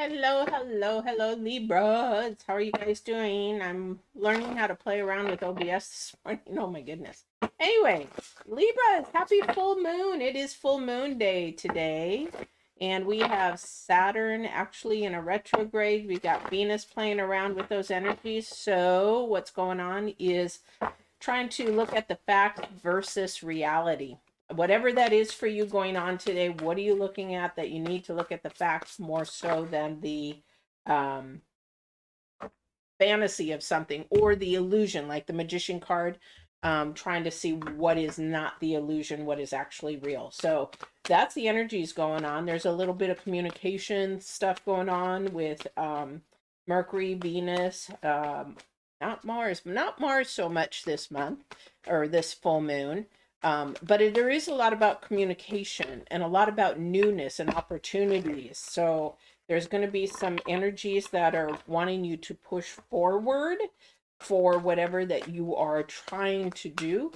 Hello, hello, hello, Libras. How are you guys doing? I'm learning how to play around with OBS this morning. Oh my goodness. Anyway, Libras, happy full moon. It is full moon day today. And we have Saturn actually in a retrograde. We've got Venus playing around with those energies. So, what's going on is trying to look at the fact versus reality. Whatever that is for you going on today, what are you looking at that you need to look at the facts more so than the um, fantasy of something or the illusion, like the magician card, trying to see what is not the illusion, what is actually real. So that's the energies going on. There's a little bit of communication stuff going on with Mercury, Venus, not Mars so much this month or this full moon. But there is a lot about communication and a lot about newness and opportunities. So there's going to be some energies that are wanting you to push forward for whatever that you are trying to do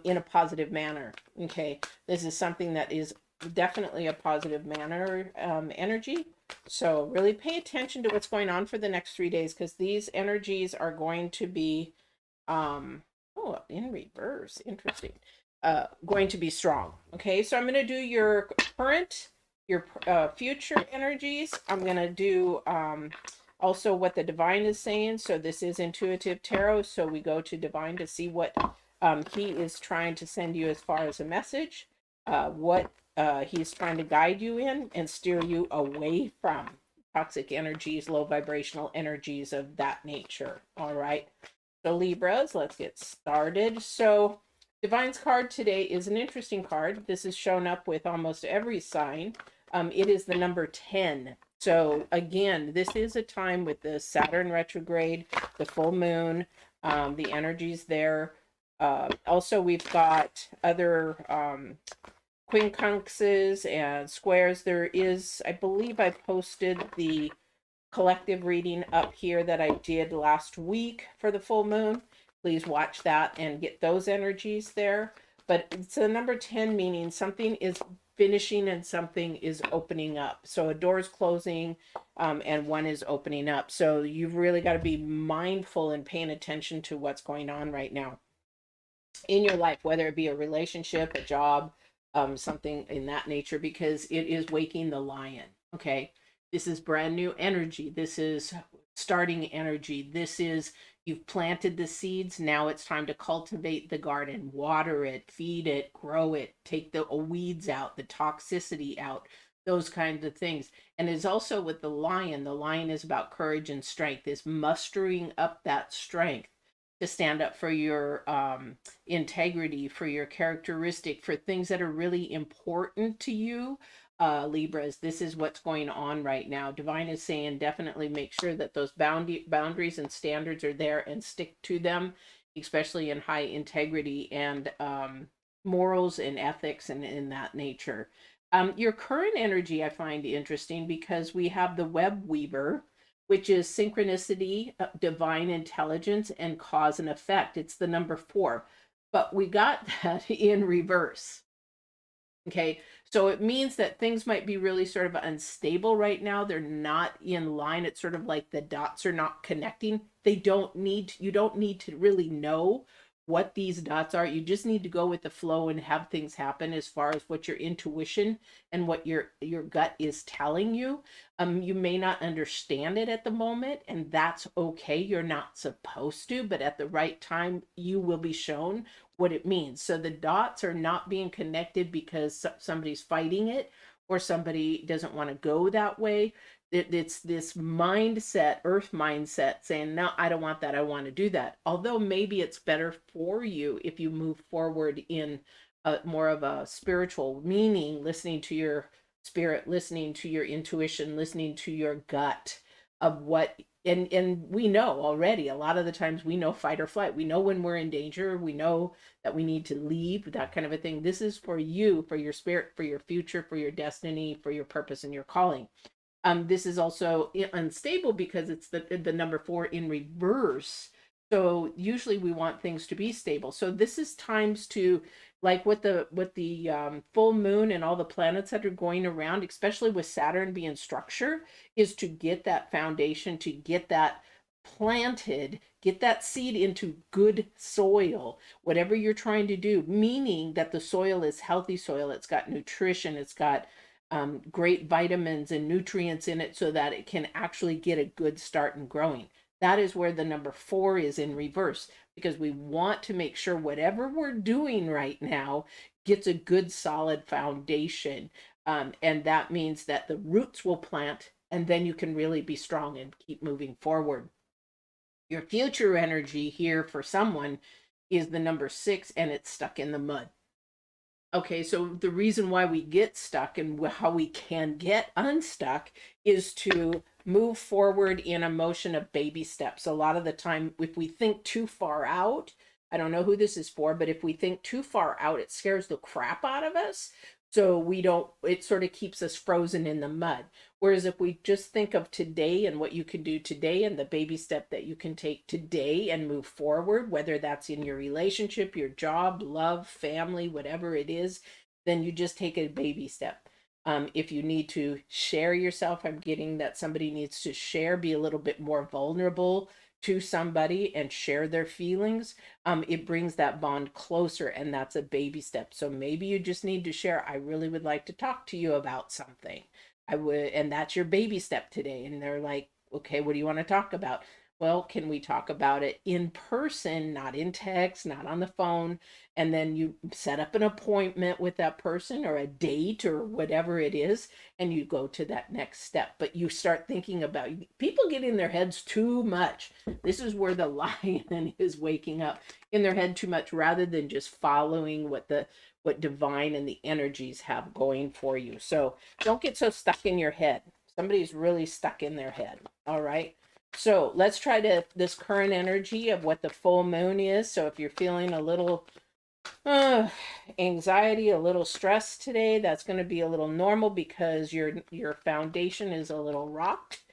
in a positive manner. Okay, this is something that is definitely a positive manner energy. So really pay attention to what's going on for the next 3 days because these energies are going to be oh, in reverse. Interesting. Going to be strong. Okay, so I'm going to do your current, your future energies. I'm going to do also what the divine is saying. So this is intuitive tarot. So we go to divine to see what he is trying to send you as far as a message, what he's trying to guide you in and steer you away from toxic energies, low vibrational energies of that nature. All right. So Libras, let's get started. So Divine's card today is an interesting card. This is shown up with almost every sign. It is the number 10. So again, this is a time with the Saturn retrograde, the full moon, the energies there. Also, we've got other quincunxes and squares. There is, I believe I posted the collective reading up here that I did last week for the full moon. Please watch that and get those energies there. But it's a number 10, meaning something is finishing and something is opening up. So a door is closing and one is opening up. So you've really got to be mindful and paying attention to what's going on right now in your life, whether it be a relationship, a job, something in that nature, because it is waking the lion. Okay. This is brand new energy. This is starting energy. This is, you've planted the seeds. Now it's time to cultivate the garden, water it, feed it, grow it, take the weeds out, the toxicity out, those kinds of things. And it's also with the lion. The lion is about courage and strength, is mustering up that strength to stand up for your integrity, for your characteristic, for things that are really important to you. Libras, this is what's going on right now. Divine is saying definitely make sure that those boundaries and standards are there and stick to them, especially in high integrity and morals and ethics and in that nature. Your current energy I find interesting because we have the web weaver, which is synchronicity, divine intelligence, and cause and effect. It's the number 4. But we got that in reverse. Okay, so it means that things might be really sort of unstable right now. They're not in line. It's sort of like the dots are not connecting. You don't need to really know what these dots are. You just need to go with the flow and have things happen as far as what your intuition and what your gut is telling you. You may not understand it at the moment, and that's okay. You're not supposed to, but at the right time, you will be shown what it means. So the dots are not being connected because somebody's fighting it or somebody doesn't want to go that way. It's this mindset, earth mindset, saying, no, I don't want that. I want to do that. Although maybe it's better for you if you move forward in more of a spiritual meaning, listening to your spirit, listening to your intuition, listening to your gut of what, and we know already a lot of the times we know fight or flight. We know when we're in danger. We know that we need to leave, that kind of a thing. This is for you, for your spirit, for your future, for your destiny, for your purpose and your calling. This is also unstable because it's the number 4 in reverse. So usually we want things to be stable. So this is times to, like with the full moon and all the planets that are going around, especially with Saturn being structure, is to get that foundation, to get that planted, get that seed into good soil, whatever you're trying to do, meaning that the soil is healthy soil, it's got nutrition, it's got great vitamins and nutrients in it so that it can actually get a good start in growing. That is where the number 4 is in reverse, because we want to make sure whatever we're doing right now gets a good solid foundation. And that means that the roots will plant, and then you can really be strong and keep moving forward. Your future energy here for someone is the number 6, and it's stuck in the mud. Okay, so the reason why we get stuck and how we can get unstuck is to move forward in a motion of baby steps. A lot of the time, if we think too far out, I don't know who this is for, but if we think too far out, it scares the crap out of us. So we don't, it sort of keeps us frozen in the mud. Whereas if we just think of today and what you can do today and the baby step that you can take today and move forward, whether that's in your relationship, your job, love, family, whatever it is, then you just take a baby step. If you need to share yourself, I'm getting that somebody needs to share, be a little bit more vulnerable to somebody and share their feelings. It brings that bond closer, and that's a baby step. So maybe you just need to share, I really would like to talk to you about something. I would, and that's your baby step today. And they're like, okay, what do you want to talk about? Well, can we talk about it in person, not in text, not on the phone? And then you set up an appointment with that person or a date or whatever it is, and you go to that next step. But you start thinking about, people get in their heads too much. This is where the lion is waking up in their head too much, rather than just following what divine and the energies have going for you. So don't get so stuck in your head. Somebody's really stuck in their head. All right. So let's try to this current energy of what the full moon is. So if you're feeling a little anxiety, a little stress today, that's going to be a little normal because your foundation is a little rocked.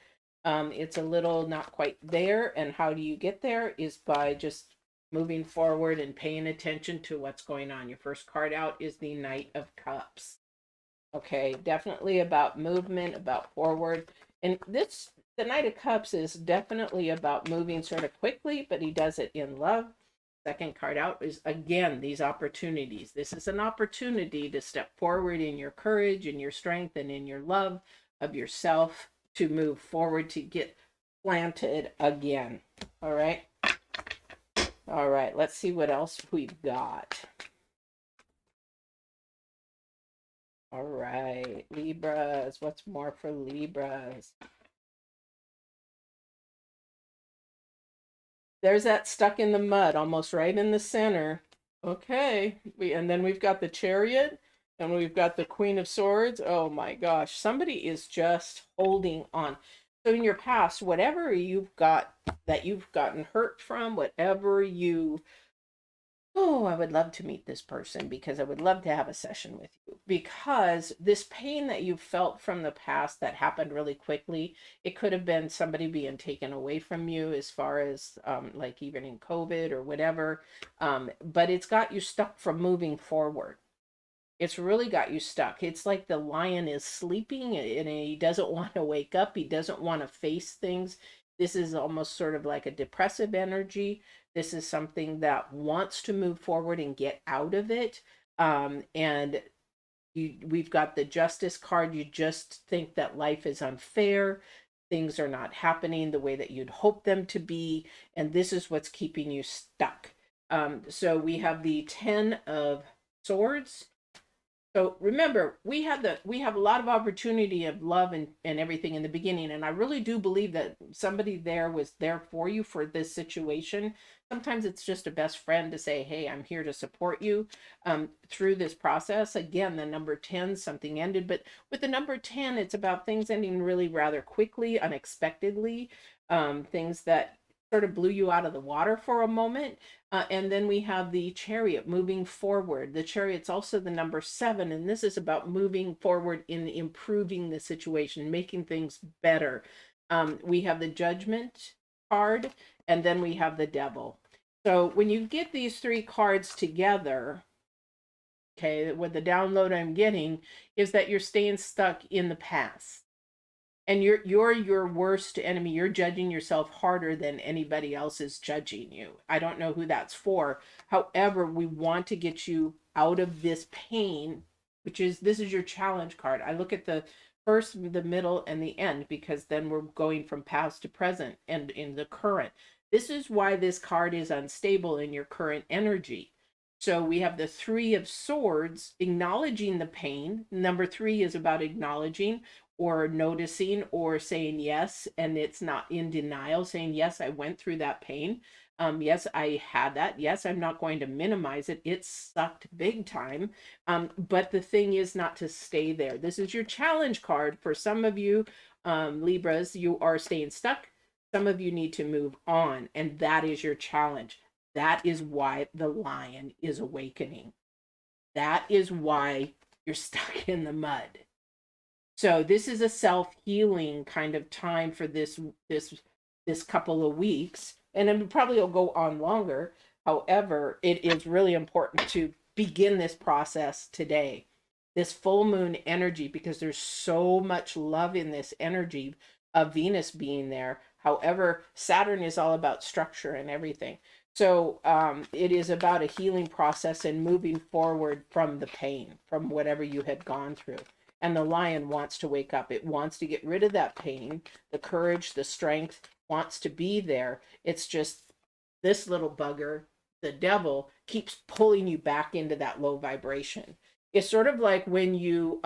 It's a little not quite there. And how do you get there is by just moving forward and paying attention to what's going on. Your first card out is the Knight of Cups. Okay, definitely about movement, about forward. And this, the Knight of Cups is definitely about moving sort of quickly, but he does it in love. Second card out is again these opportunities. This is an opportunity to step forward in your courage and your strength and in your love of yourself to move forward, to get planted again. All right. All right, let's see what else we've got. All right, Libras. What's more for Libras? There's that stuck in the mud, almost right in the center. Okay, and then we've got the Chariot, and we've got the Queen of Swords. Oh my gosh, somebody is just holding on. So in your past, whatever you've got that you've gotten hurt from, whatever you, oh, I would love to meet this person because I would love to have a session with you. Because this pain that you felt from the past that happened really quickly, it could have been somebody being taken away from you, as far as like even in COVID or whatever. But it's got you stuck from moving forward. It's really got you stuck. It's like the lion is sleeping and he doesn't want to wake up. He doesn't want to face things. This is almost sort of like a depressive energy. This is something that wants to move forward and get out of it. And we've got the Justice card. You just think that life is unfair. Things are not happening the way that you'd hope them to be. And this is what's keeping you stuck. So we have the 10 of Swords. So remember, we have a lot of opportunity of love and everything in the beginning. And I really do believe that somebody there was there for you for this situation. Sometimes it's just a best friend to say, hey, I'm here to support you through this process. Again, the number 10, something ended. But with the number 10, it's about things ending really rather quickly, unexpectedly, things that sort of blew you out of the water for a moment. And then we have the Chariot moving forward. The Chariot's also the number 7, and this is about moving forward in improving the situation, making things better. We have the Judgment. card, and then we have the Devil. So when you get these three cards together, okay, what the download I'm getting is that you're staying stuck in the past. And you're your worst enemy. You're judging yourself harder than anybody else is judging you. I don't know who that's for. However, we want to get you out of this pain, which is, this is your challenge card. I look at the first, the middle, and the end, because then we're going from past to present and in the current. This is why this card is unstable in your current energy. So we have the Three of Swords, acknowledging the pain. Number three is about acknowledging or noticing or saying yes, and it's not in denial, saying yes, I went through that pain. Yes, I had that. Yes, I'm not going to minimize it. It sucked big time. But the thing is not to stay there. This is your challenge card. For some of you, Libras, you are staying stuck. Some of you need to move on, and that is your challenge. That is why the Lion is awakening. That is why you're stuck in the mud. So this is a self-healing kind of time for this couple of weeks, and it probably will go on longer. However, it is really important to begin this process today. This full moon energy, because there's so much love in this energy of Venus being there. However, Saturn is all about structure and everything. So it is about a healing process and moving forward from the pain, from whatever you had gone through. And the Lion wants to wake up. It wants to get rid of that pain. The courage, the strength wants to be there. It's just this little bugger, the Devil, keeps pulling you back into that low vibration. It's sort of like when you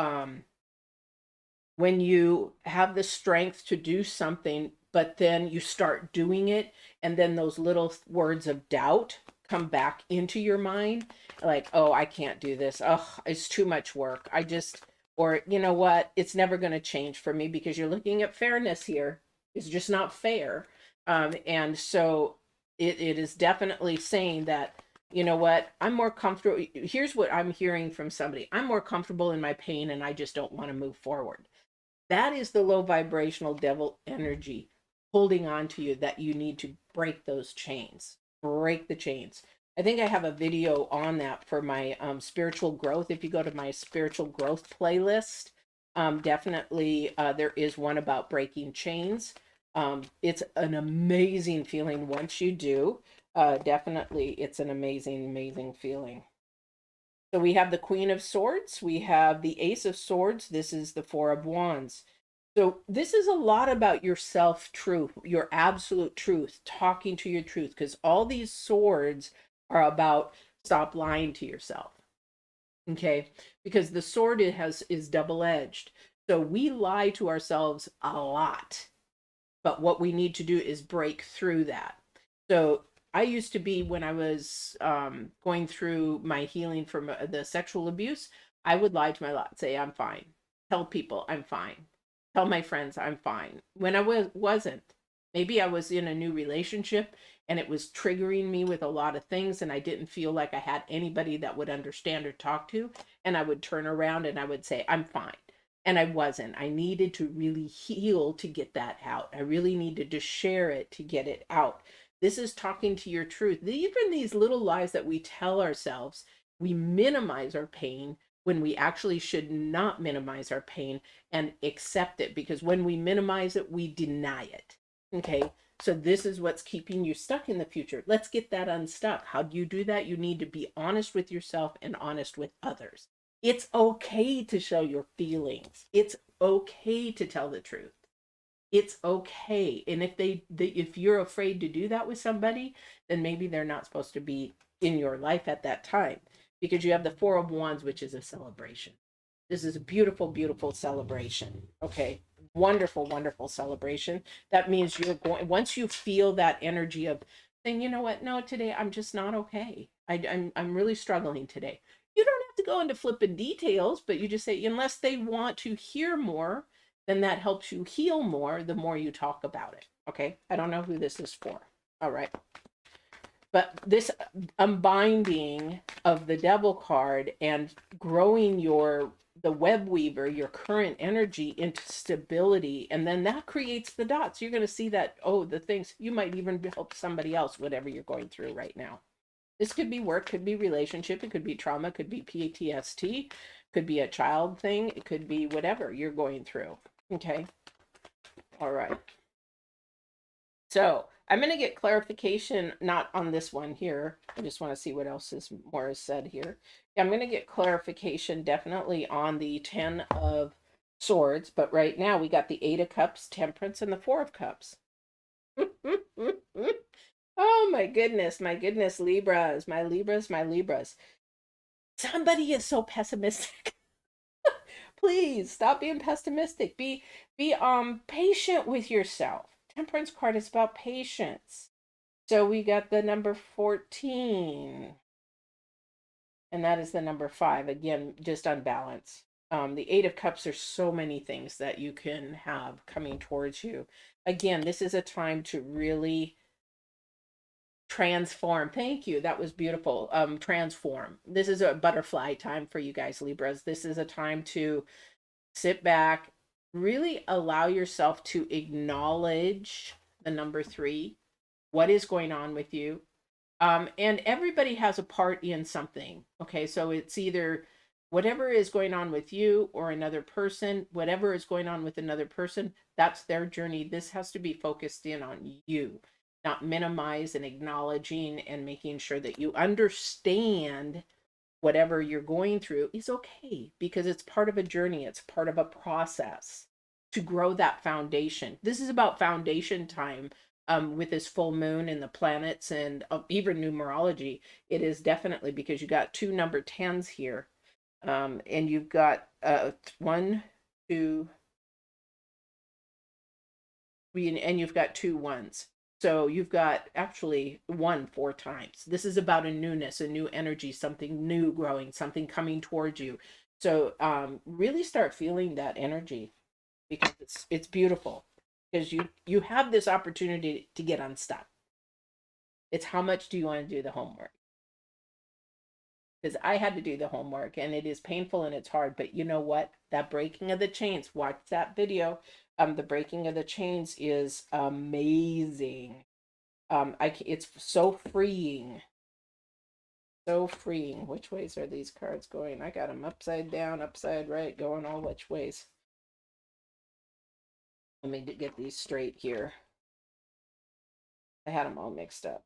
have the strength to do something, but then you start doing it, and then those little words of doubt come back into your mind, like, oh, I can't do this. Oh, it's too much work. Or you know what, it's never going to change for me, because you're looking at fairness here. It's just not fair. And so it is definitely saying that, you know what, I'm more comfortable. Here's what I'm hearing from somebody: I'm more comfortable in my pain, and I just don't want to move forward. That is the low vibrational Devil energy holding on to you, that you need to break those chains, break the chains. I think I have a video on that for my spiritual growth. If you go to my spiritual growth playlist, definitely there is one about breaking chains. It's an amazing feeling once you do. Definitely, it's an amazing, amazing feeling. So we have the Queen of Swords, we have the Ace of Swords, this is the Four of Wands. So this is a lot about your self-truth, your absolute truth, talking to your truth, because all these swords are about stop lying to yourself. Okay? Because the sword is double-edged. So we lie to ourselves a lot. But what we need to do is break through that. So I used to be, when I was going through my healing from the sexual abuse, I would lie to my lot, say I'm fine, tell people I'm fine, tell my friends I'm fine, when I wasn't. Maybe I was in a new relationship and it was triggering me with a lot of things, and I didn't feel like I had anybody that would understand or talk to, and I would turn around and I would say I'm fine. And I wasn't. I needed to really heal to get that out. I really needed to share it to get it out. This is talking to your truth. Even these little lies that we tell ourselves, we minimize our pain when we actually should not minimize our pain and accept it, because when we minimize it, we deny it. Okay, so this is what's keeping you stuck in the future. Let's get that unstuck. How do you do that? You need to be honest with yourself and honest with others. It's okay to show your feelings. It's okay to tell the truth. It's okay. And if you're afraid to do that with somebody, then maybe they're not supposed to be in your life at that time, because you have the Four of Wands, which is a celebration. This is a beautiful, beautiful celebration. Okay. Wonderful, wonderful celebration. That means you're going, once you feel that energy of saying, you know what, no, today I'm just not okay. I'm really struggling today. You don't have to go into flippant details, but you just say, unless they want to hear more, then that helps you heal more the more you talk about it. Okay. I don't know who this is for. All right. But this unbinding of the Devil card and growing your the web weaver, your current energy, into stability, and then that creates the dots. You're going to see that, oh, the things you might even help somebody else, whatever you're going through right now. This could be work, could be relationship, it could be trauma, could be PTSD, could be a child thing, it could be whatever you're going through. Okay. All right. So I'm going to get clarification, not on this one here. I just want to see what else is more is said here. Yeah, I'm going to get clarification definitely on the 10 of Swords, but right now we got the 8 of Cups, Temperance, and the 4 of Cups. Oh my goodness, Libras, my Libras, my Libras. Somebody is so pessimistic. Please stop being pessimistic. Be patient with yourself. Temperance card is about patience. So we got the number 14. And that is the number 5. Again, just unbalanced. The 8 of Cups, there's so many things that you can have coming towards you. Again, this is a time to really transform. Thank you. That was beautiful. Transform. This is a butterfly time for you guys, Libras. This is a time to sit back, really allow yourself to acknowledge the number 3, what is going on with you. And everybody has a part in something. Okay, so it's either whatever is going on with you or another person, whatever is going on with another person, that's their journey. This has to be focused in on you, not minimize, and acknowledging and making sure that you understand whatever you're going through is okay, because it's part of a journey, it's part of a process to grow that foundation. This is about foundation time. With this full moon and the planets and even numerology, it is definitely because you got 2 number 10s here, and you've got 1, 2, 3, and you've got 2 1s. So you've got actually 1 4 times. This is about a newness, a new energy, something new growing, something coming towards you. So really start feeling that energy, because it's beautiful, because you have this opportunity to get unstuck. It's how much do you want to do the homework? Because I had to do the homework, and it is painful and it's hard, but you know what? That breaking of the chains, watch that video. The breaking of the chains is amazing. It's so freeing. So freeing. Which ways are these cards going? I got them upside down, upside right, going all which ways. Let me get these straight here. I had them all mixed up.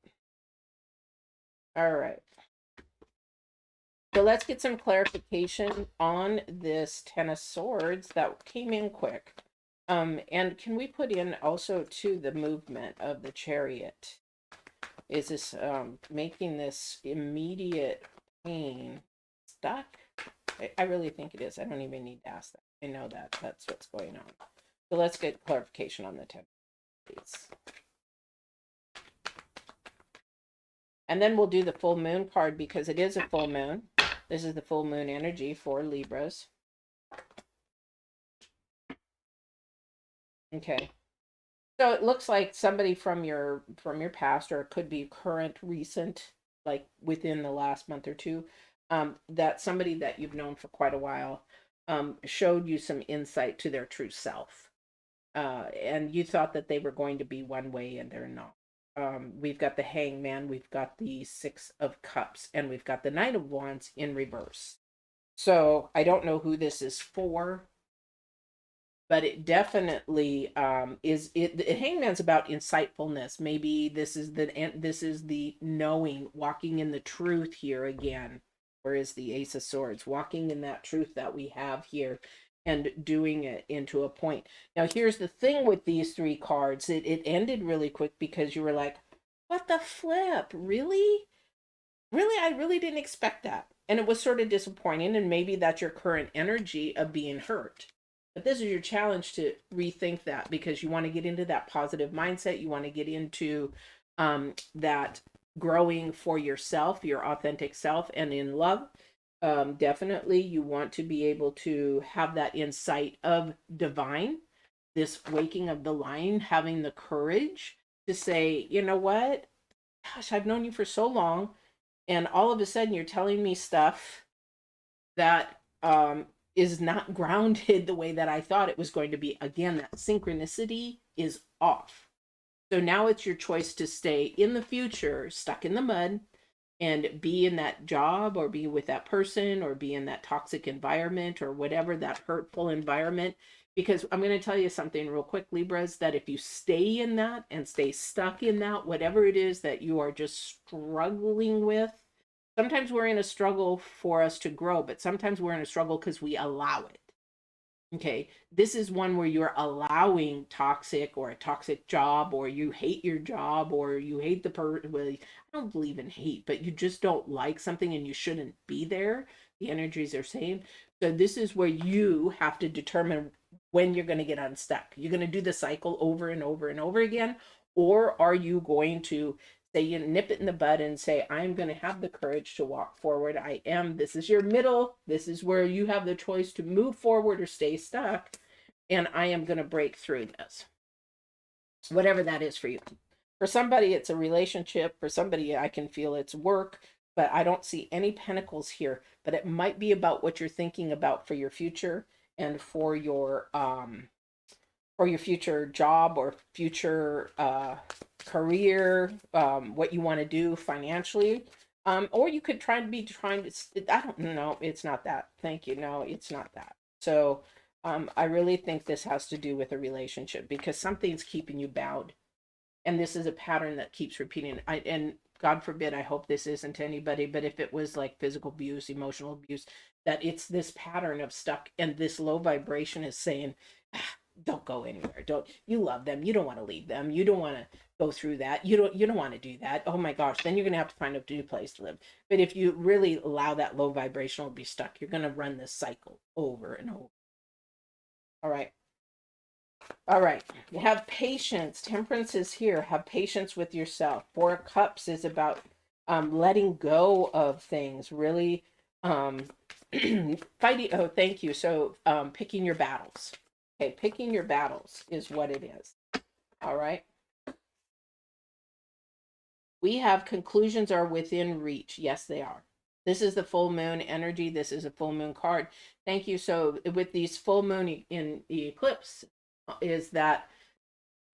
All right. So let's get some clarification on this 10 of Swords that came in quick. And can we put in also to the movement of the Chariot? Is this making this immediate pain stuck? I really think it is. I don't even need to ask that. I know that. That's what's going on. So let's get clarification on the 10, please. And then we'll do the full moon card, because it is a full moon. This is the full moon energy for Libras. Okay. So it looks like somebody from your past, or it could be current, recent, like within the last month or two, that somebody that you've known for quite a while showed you some insight to their true self. And you thought that they were going to be one way, and they're not. We've got the Hangman, we've got the 6 of Cups, and we've got the Knight of Wands in reverse. So I don't know who this is for, but it definitely is. The Hangman's about insightfulness. Maybe this is the knowing, walking in the truth here again. Whereas the Ace of Swords, walking in that truth that we have here, and doing it into a point. Now, here's the thing with these 3 cards. It ended really quick, because you were like, what the flip? Really? Really? I really didn't expect that. And it was sort of disappointing, and maybe that's your current energy of being hurt. But this is your challenge to rethink that, because you want to get into that positive mindset. You want to get into that growing for yourself, your authentic self, and in love. Definitely you want to be able to have that insight of divine, this waking of the line, having the courage to say, you know what, gosh, I've known you for so long, and all of a sudden you're telling me stuff that is not grounded the way that I thought it was going to be. Again, that synchronicity is off. So now it's your choice to stay in the future, stuck in the mud, and be in that job or be with that person or be in that toxic environment or whatever, that hurtful environment. Because I'm going to tell you something real quick, Libras, that if you stay in that and stay stuck in that, whatever it is that you are just struggling with, sometimes we're in a struggle for us to grow, but sometimes we're in a struggle because we allow it. Okay, this is one where you're allowing toxic or a toxic job, or you hate your job, or you hate the person. Well, I don't believe in hate, but you just don't like something and you shouldn't be there. The energies are saying. So this is where you have to determine when you're going to get unstuck. You're going to do the cycle over and over and over again, or are you going to say, you nip it in the bud and say, I'm going to have the courage to walk forward. I am. This is your middle. This is where you have the choice to move forward or stay stuck. And I am going to break through this, whatever that is for you. For somebody, it's a relationship. For somebody, I can feel it's work, but I don't see any pentacles here. But it might be about what you're thinking about for your future and for your future job or future career, what you want to do financially. Or you could try to be trying to, I don't know, it's not that. Thank you. No, it's not that. So I really think this has to do with a relationship because something's keeping you bound. And this is a pattern that keeps repeating. And God forbid, I hope this isn't anybody, but if it was like physical abuse, emotional abuse, that it's this pattern of stuck and this low vibration is saying, ah, don't go anywhere. Don't, you love them. You don't want to leave them. You don't want to go through that. You don't want to do that. Oh my gosh, then you're going to have to find a new place to live. But if you really allow that low vibration to be stuck, you're going to run this cycle over and over. All right. All right. Have patience. Temperance is here. Have patience with yourself. Four of Cups is about letting go of things, really fighting. Oh, thank you. So picking your battles. Okay, picking your battles is what it is. All right. We have conclusions are within reach. Yes, they are. This is the full moon energy. This is a full moon card. Thank you. So with these full moon in the eclipse is that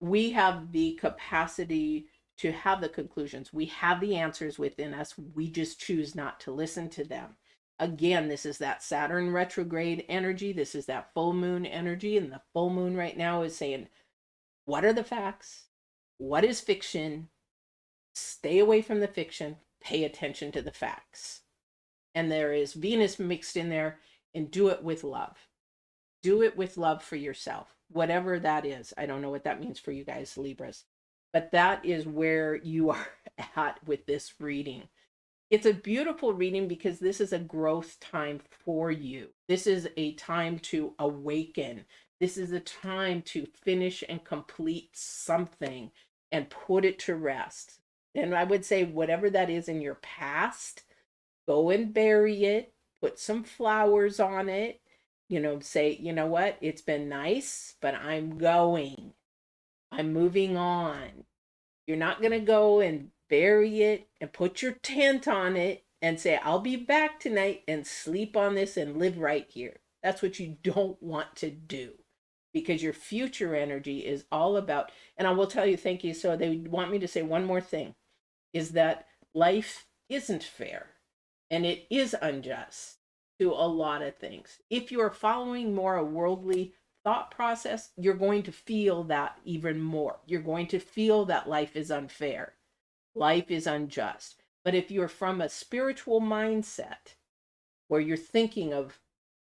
we have the capacity to have the conclusions. We have the answers within us. We just choose not to listen to them. Again, this is that Saturn retrograde energy. This is that full moon energy. And the full moon right now is saying, what are the facts? What is fiction? Stay away from the fiction. Pay attention to the facts. And there is Venus mixed in there, and do it with love. Do it with love for yourself, whatever that is. I don't know what that means for you guys, Libras, but that is where you are at with this reading. It's a beautiful reading because this is a growth time for you. This is a time to awaken. This is a time to finish and complete something and put it to rest. And I would say, whatever that is in your past, go and bury it, put some flowers on it, say, you know what, it's been nice, but I'm going. I'm moving on. You're not going to go and bury it and put your tent on it and say, I'll be back tonight and sleep on this and live right here. That's what you don't want to do because your future energy is all about, and I will tell you, thank you. So they want me to say one more thing is that life isn't fair and it is unjust to a lot of things. If you are following more a worldly thought process, you're going to feel that even more. You're going to feel that life is unfair, life is unjust. But if you're from a spiritual mindset where you're thinking of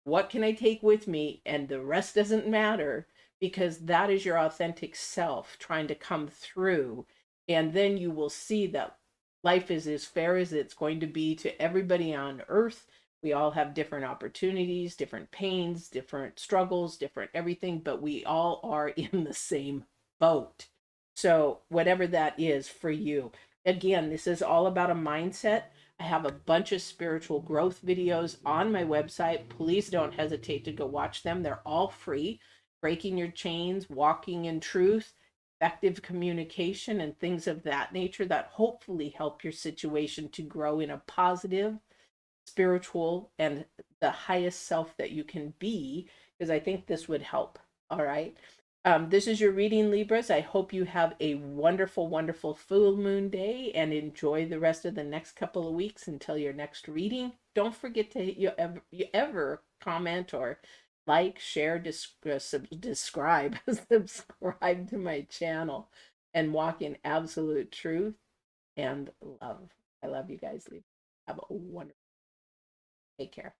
what can I take with me and the rest doesn't matter, because that is your authentic self trying to come through, and then you will see that life is as fair as it's going to be to everybody on earth. We all have different opportunities, different pains, different struggles, different everything, but we all are in the same boat. So whatever that is for you, again, this is all about a mindset. I have a bunch of spiritual growth videos on my website. Please don't hesitate to go watch them. They're all free. Breaking your chains, walking in truth, effective communication, and things of that nature that hopefully help your situation to grow in a positive, spiritual, and the highest self that you can be, because I think this would help. All right. This is your reading, Libras. I hope you have a wonderful, wonderful full moon day and enjoy the rest of the next couple of weeks until your next reading. Don't forget to you ever comment or like, share, describe, subscribe to my channel, and walk in absolute truth and love. I love you guys, Libra. Have a wonderful. Take care.